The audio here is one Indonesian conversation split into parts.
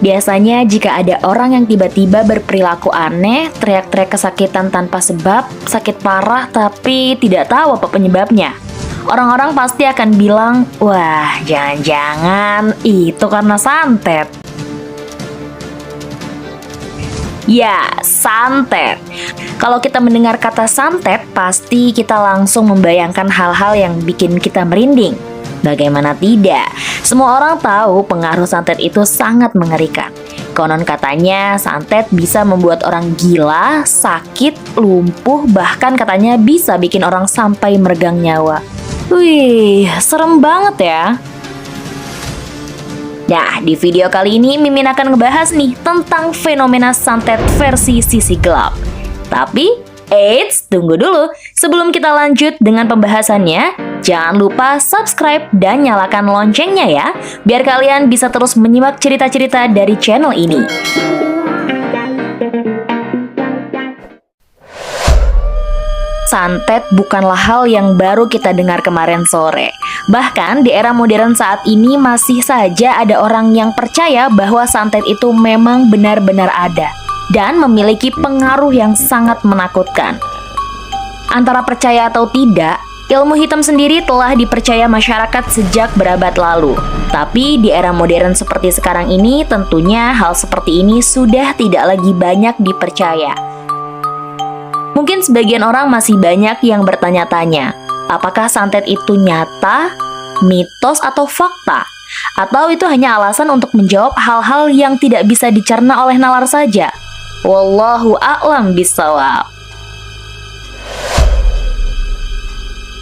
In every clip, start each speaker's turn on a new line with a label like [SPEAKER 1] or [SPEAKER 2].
[SPEAKER 1] Biasanya jika ada orang yang tiba-tiba berperilaku aneh, teriak-teriak kesakitan tanpa sebab, sakit parah tapi tidak tahu apa penyebabnya, orang-orang pasti akan bilang, wah jangan-jangan itu karena santet. Ya, santet. Kalau kita mendengar kata santet, pasti kita langsung membayangkan hal-hal yang bikin kita merinding. Bagaimana tidak? Semua orang tahu pengaruh santet itu sangat mengerikan. Konon katanya santet bisa membuat orang gila, sakit, lumpuh, bahkan katanya bisa bikin orang sampai meregang nyawa. Wih, serem banget ya. Nah, di video kali ini Mimin akan ngebahas nih tentang fenomena santet versi sisi gelap. Tapi, eits, tunggu dulu. Sebelum kita lanjut dengan pembahasannya, jangan lupa subscribe dan nyalakan loncengnya ya, biar kalian bisa terus menyimak cerita-cerita dari channel ini. Santet bukanlah hal yang baru kita dengar kemarin sore. Bahkan di era modern saat ini masih saja ada orang yang percaya bahwa santet itu memang benar-benar ada dan memiliki pengaruh yang sangat menakutkan. Antara percaya atau tidak, ilmu hitam sendiri telah dipercaya masyarakat sejak berabad lalu. Tapi di era modern seperti sekarang ini, tentunya hal seperti ini sudah tidak lagi banyak dipercaya. Mungkin sebagian orang masih banyak yang bertanya-tanya, apakah santet itu nyata, mitos, atau fakta? Atau itu hanya alasan untuk menjawab hal-hal yang tidak bisa dicerna oleh nalar saja? Wallahu a'lam bishawab.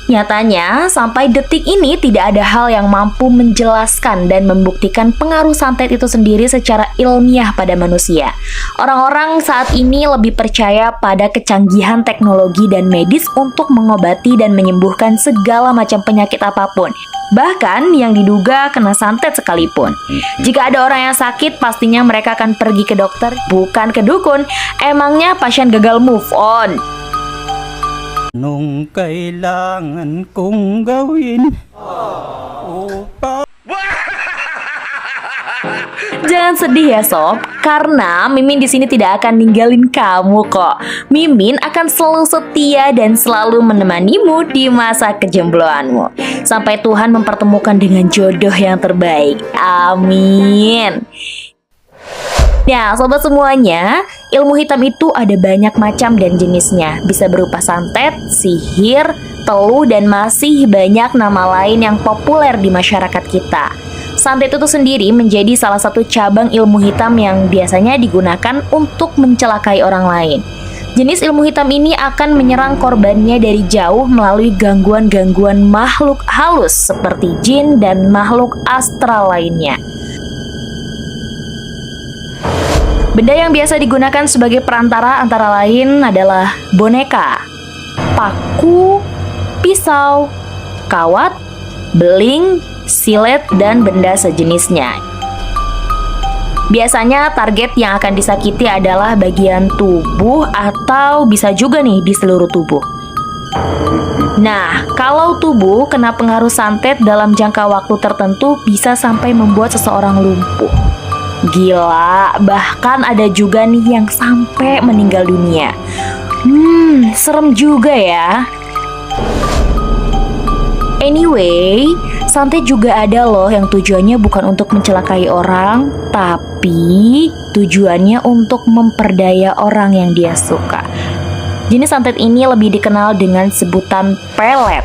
[SPEAKER 1] Nyatanya, sampai detik ini tidak ada hal yang mampu menjelaskan dan membuktikan pengaruh santet itu sendiri secara ilmiah pada manusia. Orang-orang saat ini lebih percaya pada kecanggihan teknologi dan medis untuk mengobati dan menyembuhkan segala macam penyakit apapun. Bahkan yang diduga kena santet sekalipun. Jika ada orang yang sakit, pastinya mereka akan pergi ke dokter, bukan ke dukun. Emangnya pasien gagal move on?
[SPEAKER 2] Nung kailangan kong gawin upang...
[SPEAKER 1] Jangan sedih ya sob, karena Mimin di sini tidak akan ninggalin kamu kok. Mimin akan selalu setia dan selalu menemanimu di masa kejombloanmu sampai Tuhan mempertemukan dengan jodoh yang terbaik. Amin. Nah, sobat semuanya, ilmu hitam itu ada banyak macam dan jenisnya. Bisa berupa santet, sihir, teluh, dan masih banyak nama lain yang populer di masyarakat kita. Santet itu sendiri menjadi salah satu cabang ilmu hitam yang biasanya digunakan untuk mencelakai orang lain. Jenis ilmu hitam ini akan menyerang korbannya dari jauh melalui gangguan-gangguan makhluk halus seperti jin dan makhluk astral lainnya. Benda yang biasa digunakan sebagai perantara antara lain adalah boneka, paku, pisau, kawat, beling, silet, dan benda sejenisnya. Biasanya target yang akan disakiti adalah bagian tubuh atau bisa juga nih di seluruh tubuh. Nah, kalau tubuh kena pengaruh santet dalam jangka waktu tertentu bisa sampai membuat seseorang lumpuh. Gila, bahkan ada juga nih yang sampai meninggal dunia. Serem juga ya. Anyway, santet juga ada loh yang tujuannya bukan untuk mencelakai orang, tapi tujuannya untuk memperdaya orang yang dia suka. Jenis santet ini lebih dikenal dengan sebutan pelet.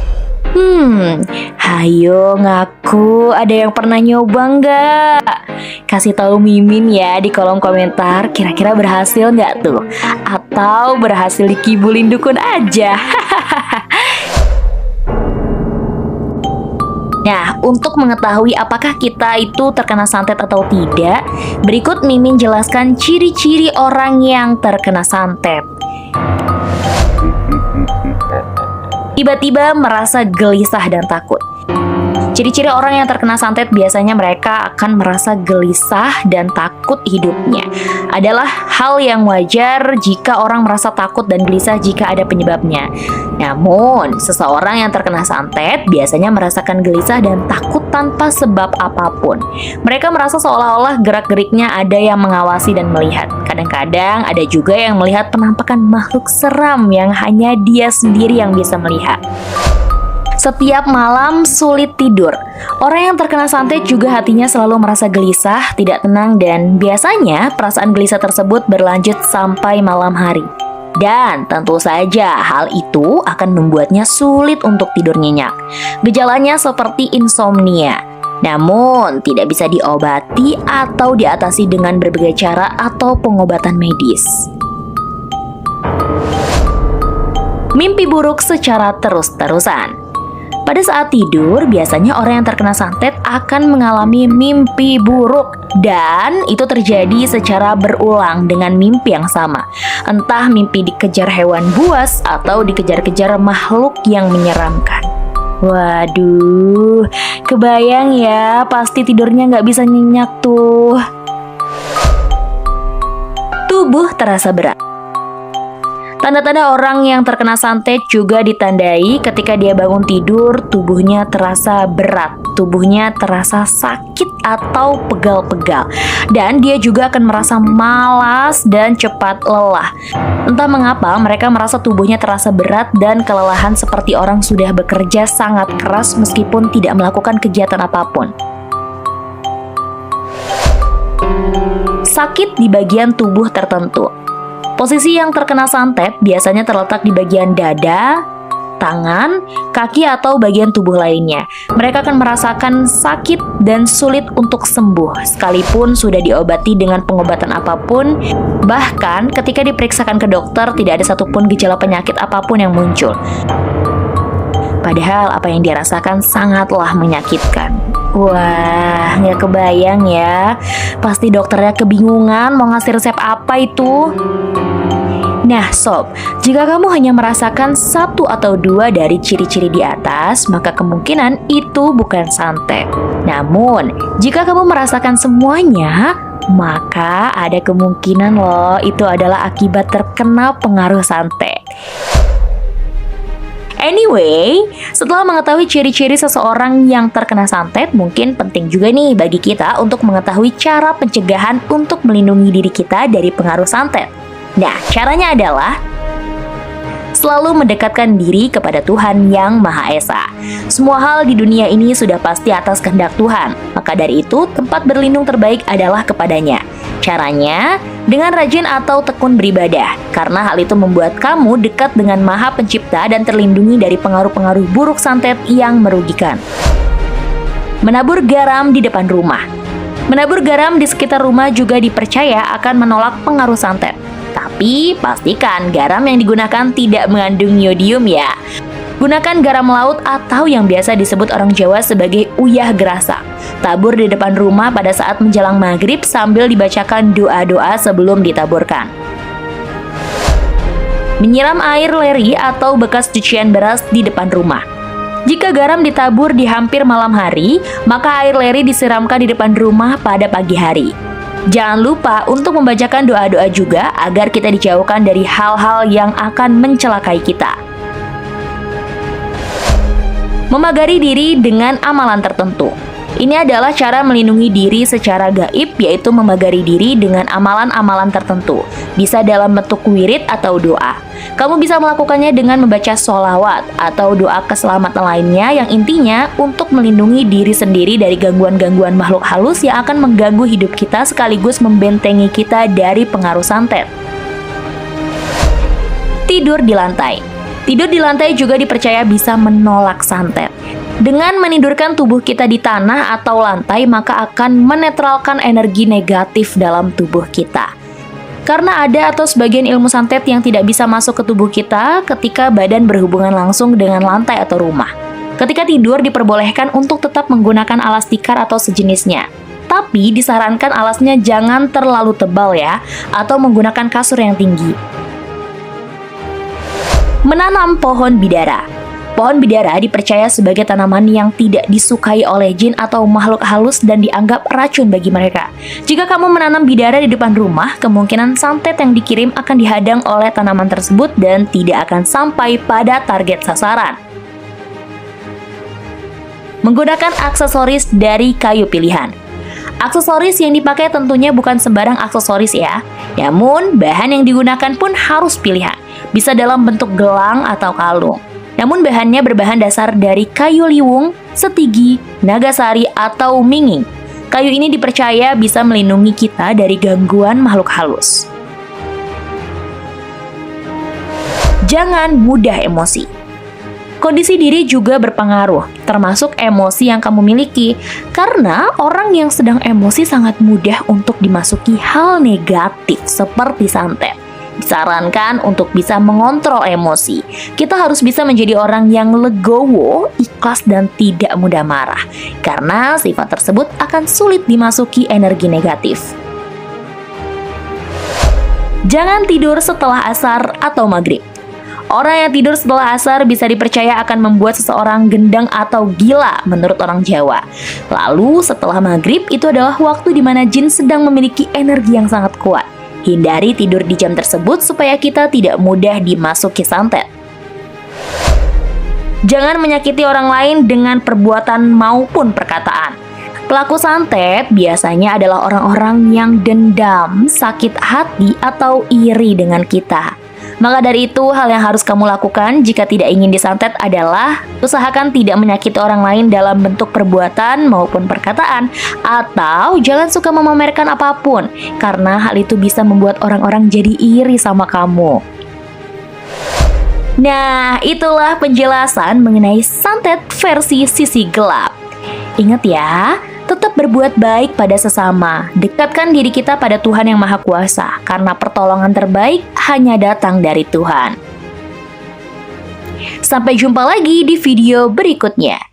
[SPEAKER 1] Hayo ngaku ada yang pernah nyoba nggak? Kasih tahu Mimin ya di kolom komentar, kira-kira berhasil nggak tuh? Atau berhasil dikibulin dukun aja? Nah, untuk mengetahui apakah kita itu terkena santet atau tidak, berikut Mimin jelaskan ciri-ciri orang yang terkena santet. Tiba-tiba merasa gelisah dan takut. Ciri-ciri orang yang terkena santet biasanya mereka akan merasa gelisah dan takut hidupnya. Adalah hal yang wajar jika orang merasa takut dan gelisah jika ada penyebabnya. Namun, seseorang yang terkena santet biasanya merasakan gelisah dan takut tanpa sebab apapun. Mereka merasa seolah-olah gerak-geriknya ada yang mengawasi dan melihat. Kadang-kadang ada juga yang melihat penampakan makhluk seram yang hanya dia sendiri yang bisa melihat. Setiap malam sulit tidur. Orang yang terkena santet juga hatinya selalu merasa gelisah, tidak tenang, dan biasanya perasaan gelisah tersebut berlanjut sampai malam hari. Dan tentu saja hal itu akan membuatnya sulit untuk tidur nyenyak. Gejalanya seperti insomnia. Namun tidak bisa diobati atau diatasi dengan berbagai cara atau pengobatan medis. Mimpi buruk secara terus-terusan. Pada saat tidur, biasanya orang yang terkena santet akan mengalami mimpi buruk dan itu terjadi secara berulang dengan mimpi yang sama. Entah mimpi dikejar hewan buas atau dikejar-kejar makhluk yang menyeramkan. Waduh, kebayang ya, pasti tidurnya nggak bisa nyenyak tuh. Tubuh terasa berat. Tanda-tanda orang yang terkena santet juga ditandai ketika dia bangun tidur, tubuhnya terasa berat, tubuhnya terasa sakit atau pegal-pegal. Dan dia juga akan merasa malas dan cepat lelah. Entah mengapa mereka merasa tubuhnya terasa berat dan kelelahan seperti orang sudah bekerja sangat keras meskipun tidak melakukan kegiatan apapun. Sakit di bagian tubuh tertentu. Posisi yang terkena santet biasanya terletak di bagian dada, tangan, kaki, atau bagian tubuh lainnya. Mereka akan merasakan sakit dan sulit untuk sembuh, sekalipun sudah diobati dengan pengobatan apapun. Bahkan ketika diperiksakan ke dokter, tidak ada satupun gejala penyakit apapun yang muncul. Padahal apa yang dia rasakan sangatlah menyakitkan. Wah, nggak kebayang ya. Pasti dokternya kebingungan mau ngasih resep apa itu. Nah sob, jika kamu hanya merasakan satu atau dua dari ciri-ciri di atas, maka kemungkinan itu bukan santet. Namun, jika kamu merasakan semuanya, maka ada kemungkinan loh itu adalah akibat terkena pengaruh santet. Anyway, setelah mengetahui ciri-ciri seseorang yang terkena santet, mungkin penting juga nih bagi kita untuk mengetahui cara pencegahan untuk melindungi diri kita dari pengaruh santet. Nah, caranya adalah selalu mendekatkan diri kepada Tuhan Yang Maha Esa. Semua hal di dunia ini sudah pasti atas kehendak Tuhan, maka dari itu tempat berlindung terbaik adalah kepadanya. Caranya dengan rajin atau tekun beribadah, karena hal itu membuat kamu dekat dengan Maha Pencipta dan terlindungi dari pengaruh-pengaruh buruk santet yang merugikan. Menabur garam di depan rumah. Menabur garam di sekitar rumah juga dipercaya akan menolak pengaruh santet. Tapi pastikan garam yang digunakan tidak mengandung iodium ya. Gunakan garam laut atau yang biasa disebut orang Jawa sebagai uyah gerasa. Tabur di depan rumah pada saat menjelang maghrib sambil dibacakan doa-doa sebelum ditaburkan. Menyiram air leri atau bekas cucian beras di depan rumah. Jika garam ditabur di hampir malam hari, maka air leri disiramkan di depan rumah pada pagi hari. Jangan lupa untuk membacakan doa-doa juga agar kita dijauhkan dari hal-hal yang akan mencelakai kita. Memagari diri dengan amalan tertentu. Ini adalah cara melindungi diri secara gaib, yaitu memagari diri dengan amalan-amalan tertentu. Bisa dalam bentuk wirid atau doa. Kamu bisa melakukannya dengan membaca sholawat atau doa keselamatan lainnya yang intinya untuk melindungi diri sendiri dari gangguan-gangguan makhluk halus yang akan mengganggu hidup kita sekaligus membentengi kita dari pengaruh santet. Tidur di lantai. Tidur di lantai juga dipercaya bisa menolak santet. Dengan menidurkan tubuh kita di tanah atau lantai, maka akan menetralkan energi negatif dalam tubuh kita. Karena ada atau sebagian ilmu santet yang tidak bisa masuk ke tubuh kita ketika badan berhubungan langsung dengan lantai atau rumah. Ketika tidur diperbolehkan untuk tetap menggunakan alas tikar atau sejenisnya. Tapi disarankan alasnya jangan terlalu tebal ya, atau menggunakan kasur yang tinggi. Menanam pohon bidara. Pohon bidara dipercaya sebagai tanaman yang tidak disukai oleh jin atau makhluk halus dan dianggap racun bagi mereka. Jika kamu menanam bidara di depan rumah, kemungkinan santet yang dikirim akan dihadang oleh tanaman tersebut dan tidak akan sampai pada target sasaran. Menggunakan aksesoris dari kayu pilihan. Aksesoris yang dipakai tentunya bukan sembarang aksesoris ya. Namun, bahan yang digunakan pun harus pilihan. Bisa dalam bentuk gelang atau kalung. Namun bahannya berbahan dasar dari kayu liwung, setigi, nagasari, atau minging. Kayu ini dipercaya bisa melindungi kita dari gangguan makhluk halus. Jangan mudah emosi. Kondisi diri juga berpengaruh, termasuk emosi yang kamu miliki. Karena orang yang sedang emosi sangat mudah untuk dimasuki hal negatif seperti santet. Disarankan untuk bisa mengontrol emosi. Kita harus bisa menjadi orang yang legowo, ikhlas, dan tidak mudah marah. Karena sifat tersebut akan sulit dimasuki energi negatif. Jangan tidur setelah asar atau maghrib. Orang yang tidur setelah asar bisa dipercaya akan membuat seseorang gendang atau gila menurut orang Jawa. Lalu setelah maghrib itu adalah waktu di mana jin sedang memiliki energi yang sangat kuat. Hindari tidur di jam tersebut supaya kita tidak mudah dimasuki santet. Jangan menyakiti orang lain dengan perbuatan maupun perkataan. Pelaku santet biasanya adalah orang-orang yang dendam, sakit hati, atau iri dengan kita. Maka dari itu, hal yang harus kamu lakukan jika tidak ingin disantet adalah usahakan tidak menyakiti orang lain dalam bentuk perbuatan maupun perkataan, atau jangan suka memamerkan apapun, karena hal itu bisa membuat orang-orang jadi iri sama kamu. Nah, itulah penjelasan mengenai santet versi sisi gelap. Ingat ya, tetap berbuat baik pada sesama. Dekatkan diri kita pada Tuhan yang Maha Kuasa, karena pertolongan terbaik hanya datang dari Tuhan. Sampai jumpa lagi di video berikutnya.